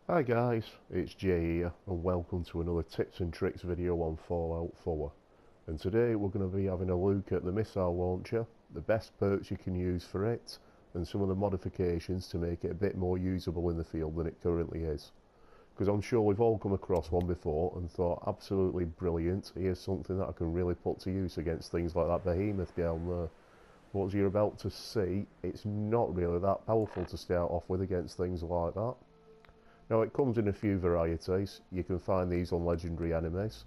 Hi guys, it's Jay here and welcome to another tips and tricks video on Fallout 4. And today we're going to be having a look at the missile launcher, the best perks you can use for it, and some of the modifications to make it a bit more usable in the field than it currently is. Because I'm sure we've all come across one before and thought, absolutely brilliant, here's something that I can really put to use against things like that behemoth down there. But as you're about to see, it's not really that powerful to start off with against things like that. Now it comes in a few varieties. You can find these on legendary enemies,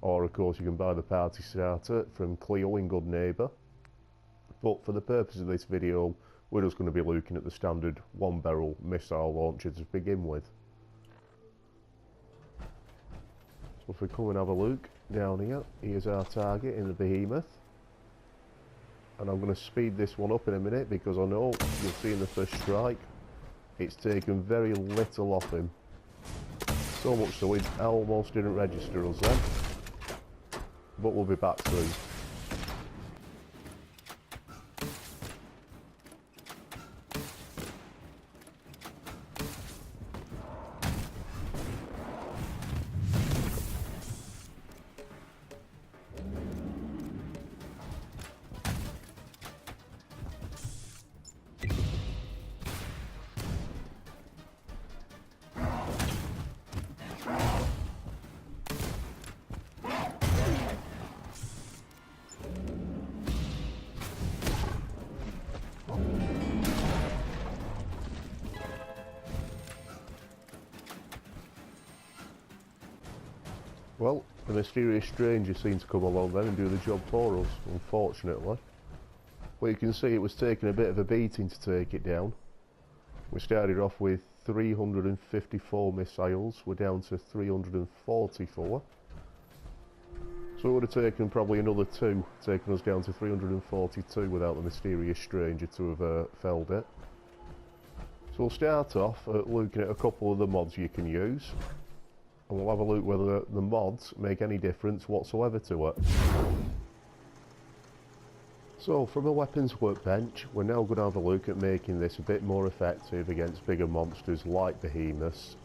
or of course you can buy the Partystarter from Cleo in Good Neighbour. But for the purpose of this video, we're just going to be looking at the standard one barrel missile launcher to begin with. So if we come and have a look down here, here's our target in the behemoth. And I'm going to speed this one up in a minute because I know you'll see in the first strike it's taken very little off him. So much so it almost didn't register us then. But we'll be back soon. Well, the mysterious stranger seemed to come along then and do the job for us, unfortunately. But you can see it was taking a bit of a beating to take it down. We started off with 354 missiles, we're down to 344. So it would have taken probably another two, taking us down to 342 without the mysterious stranger to have felled it. So we'll start off at looking at a couple of the mods you can use. And we'll have a look whether the mods make any difference whatsoever to it. So from a weapons workbench, we're now going to have a look at making this a bit more effective against bigger monsters like behemoths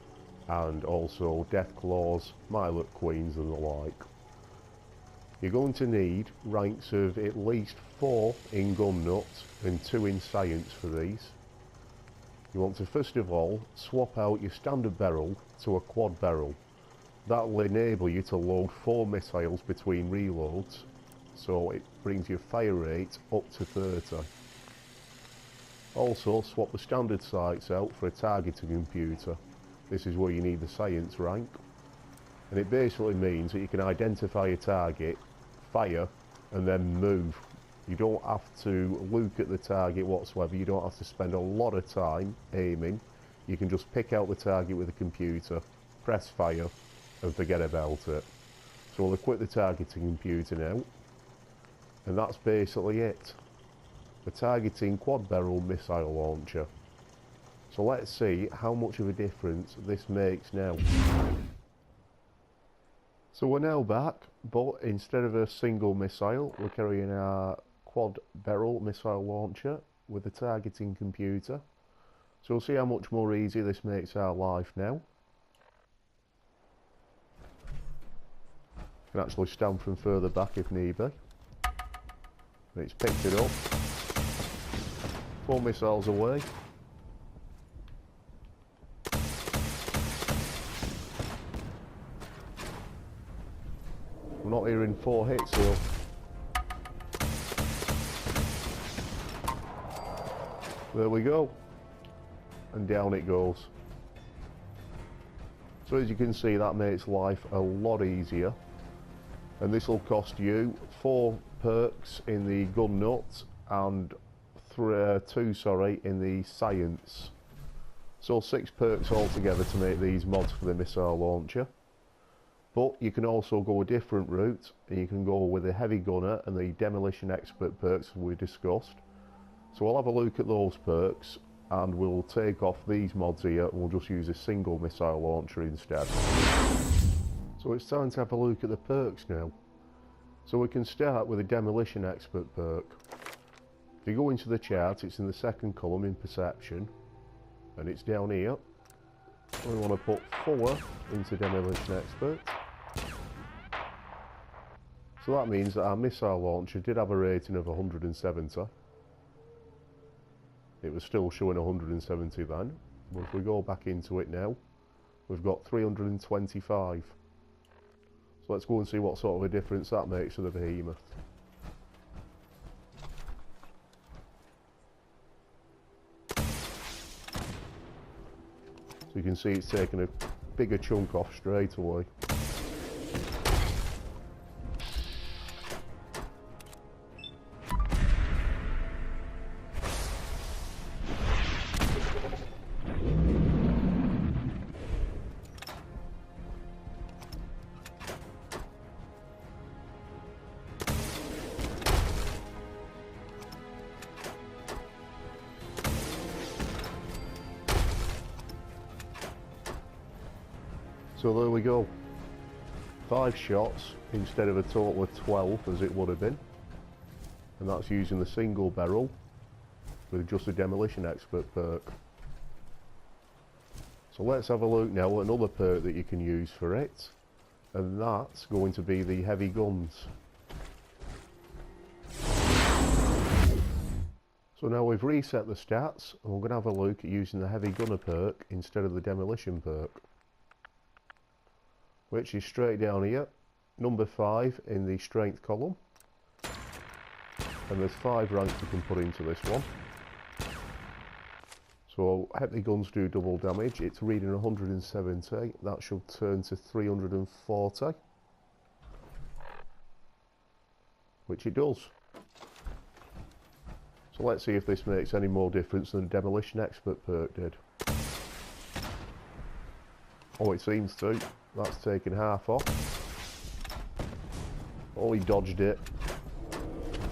and also deathclaws, Milet queens and the like. You're going to need ranks of at least 4 in gun nut and 2 in science for these. You want to first of all swap out your standard barrel to a quad barrel. That will enable you to load 4 missiles between reloads, so it brings your fire rate up to 30. Also swap the standard sights out for a targeting computer. This is where you need the science rank, and it basically means that you can identify a target, fire and then move. You don't have to look at the target whatsoever, you don't have to spend a lot of time aiming. You can just pick out the target with a computer, press fire and forget about it. So we'll equip the targeting computer now, and that's basically it. The targeting quad barrel missile launcher. So let's see how much of a difference this makes now. So we're now back, but instead of a single missile, we're carrying our quad barrel missile launcher with the targeting computer. So we'll see how much more easy this makes our life now. Can actually stand from further back if need be. And it's picked it up. 4 missiles away. I'm not hearing 4 hits though. There we go. And down it goes. So as you can see, that makes life a lot easier. And this will cost you 4 perks in the gun nut and 2 in the science. So 6 perks altogether to make these mods for the missile launcher. But you can also go a different route, and you can go with the heavy gunner and the demolition expert perks we discussed. So we'll have a look at those perks and we'll take off these mods here and we'll just use a single missile launcher instead. So it's time to have a look at the perks now. So we can start with a demolition expert perk. If you go into the chart, it's in the second column in perception, and it's down here. We want to put 4 into Demolition Expert. So that means that our missile launcher did have a rating of 170. It was still showing 170 then, but if we go back into it now, we've got 325. So let's go and see what sort of a difference that makes to the behemoth. So you can see it's taken a bigger chunk off straight away. So there we go, 5 shots instead of a total of 12 as it would have been, and that's using the single barrel with just a Demolition Expert perk. So let's have a look now at another perk that you can use for it, and that's going to be the heavy guns. So now we've reset the stats, and we're going to have a look at using the heavy gunner perk instead of the demolition perk, which is straight down here, number 5 in the strength column, and there's 5 ranks you can put into this one. So heavy guns do double damage. It's reading 170, that should turn to 340, which it does. So let's see if this makes any more difference than the Demolition Expert perk did. Oh, it seems to. That's taken half off. Oh, he dodged it.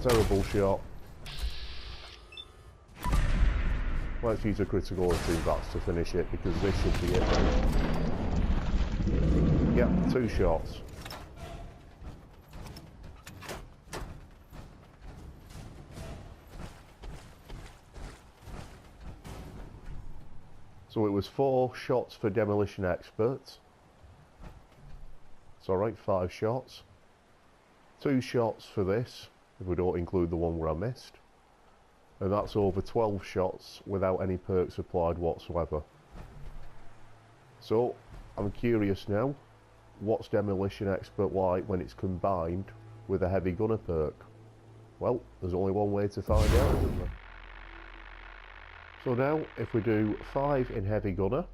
Terrible shot. Let's use a critical of 2 bats to finish it, because this should be it then. Yep, 2 shots. So it was 4 shots for Demolition Experts. It's alright, 5 shots. 2 shots for this, if we don't include the one where I missed. And that's over 12 shots without any perks applied whatsoever. So, I'm curious now, what's Demolition Expert like when it's combined with a heavy gunner perk? Well, there's only one way to find out, isn't there? So now, if we do 5 in heavy gunner,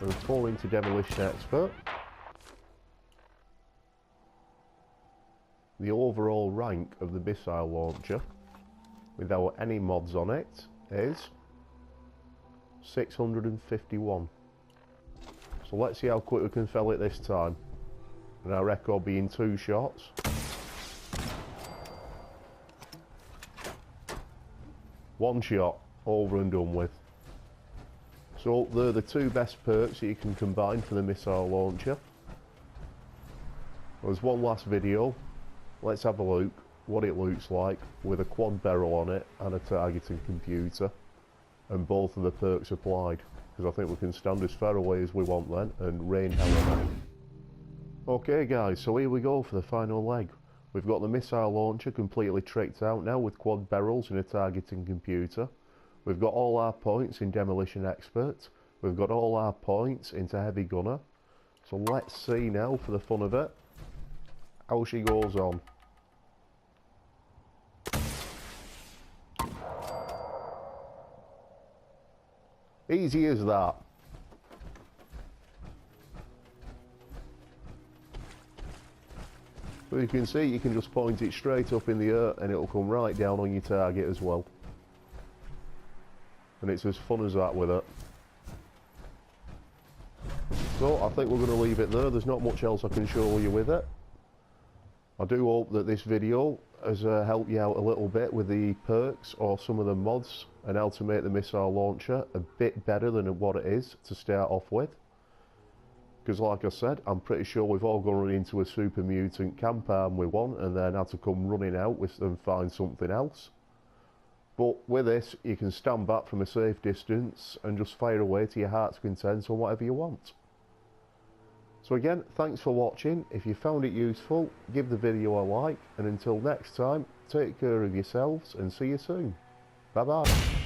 and 4 into Demolition Expert, the overall rank of the missile launcher, without any mods on it, is 651. So let's see how quick we can fill it this time. And our record being 2 shots. One shot, over and done with. So they're the 2 best perks that you can combine for the missile launcher. There's one last video. Let's have a look what it looks like with a quad barrel on it and a targeting computer, and both of the perks applied, because I think we can stand as far away as we want then and rain hell on it. Okay guys, so here we go for the final leg. We've got the missile launcher completely tricked out now with quad barrels and a targeting computer. We've got all our points in Demolition Expert. We've got all our points into Heavy Gunner. So let's see now, for the fun of it, how she goes on. Easy as that. So you can see, you can just point it straight up in the air and it'll come right down on your target as well. And it's as fun as that with it. So I think we're going to leave it there. There's not much else I can show you with it. I do hope that this video has helped you out a little bit with the perks or some of the mods and how to make the missile launcher a bit better than what it is to start off with. Because like I said, I'm pretty sure we've all gone into a super mutant camp arm with one and then had to come running out with and find something else. But with this, you can stand back from a safe distance and just fire away to your heart's content on whatever you want. So again, thanks for watching. If you found it useful, give the video a like, and until next time, take care of yourselves and see you soon. Bye bye.